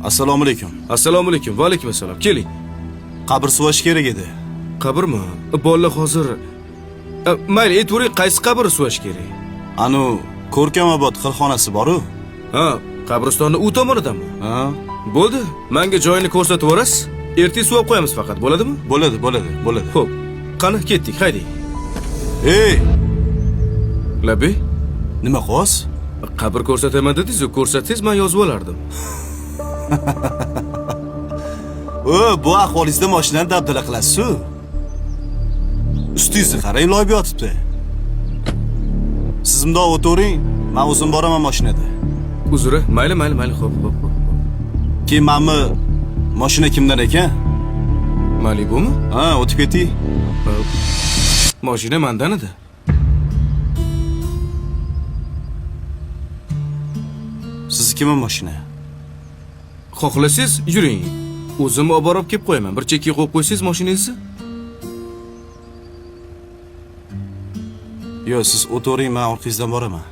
Assalomu alaykum. Assalomu alaykum. Va alaykum assalom. Keling. Qabr suvash kerak edi. Qabrmi? Bolalar hozir mayli, aytavering, qaysi qabr suvash kerak? Anu Ko'rkamobod qilxonasi bor-ku. Ha, qabristonni u tomonidanmi? Ha, Bo'ldi. Menga joyini ko'rsatib yuborasiz. Ertaga suvab qo'yamiz faqat, bo'ladimi? bo'ladi. Xo'p. Qani, ketdik, hayding. Ey, Labi, nima qos? qabr ko'rsataman dedingiz-ku, ko'rsatsangiz men yozib olardim. Bu ahvolingizda mashinani dabdala qilasiz-ku. Ustingizni qarang, loyib yotibdi. Siz bundoq o'tiring, men o'zim boraman mashinada. Uzr, mayli, xo'p. Keyin menmi mashina kimdan ekan? Malibumi? Ha, o'tib keting. Mashina mendan edi. Siznikimi mashina? Xohlasangiz yuring. O'zim olib borib kelib qo'yaman. Bir chekka qo'yib qo'ysangiz mashinangizni. Yo'q, siz o'tiring, men orqangizdan boraman.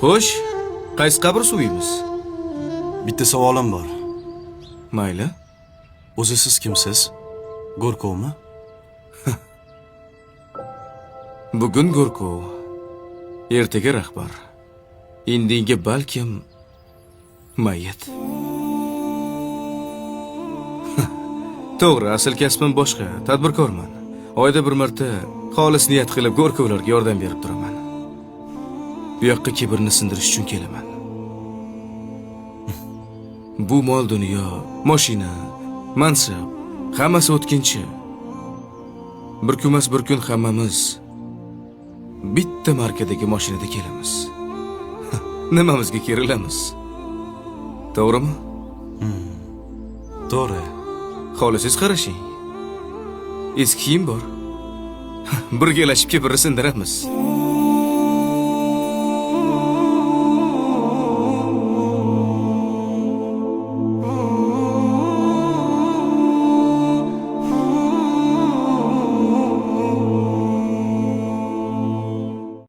Xo'sh, qaysi qabr suviymiz? Bitta savolim bor. Mayli. O'zi siz kimsiz? Go'rkovmi? Bugun Go'rkov, ertaga rahbar. Indinga balkim mayit. To'g'ri, asl kasbim boshqa, tadbirkorman. Oyda bir marta xolis niyat qilib Go'rkovlarga yordam berib turaman. Bu yoqqa kibrni sindirish uchun kelaman. Bu mol dunyo, mashina, mansab, hammasi o'tkinchi. Bir kunmas bir kun hammamiz bitta markadagi mashinada kelamiz. Nimamizga kerilamiz? To'g'rimi? To'g'ri. Xohlasangiz qarashing. Eski kiyim bor. Birgalashib kibrni sindiramiz.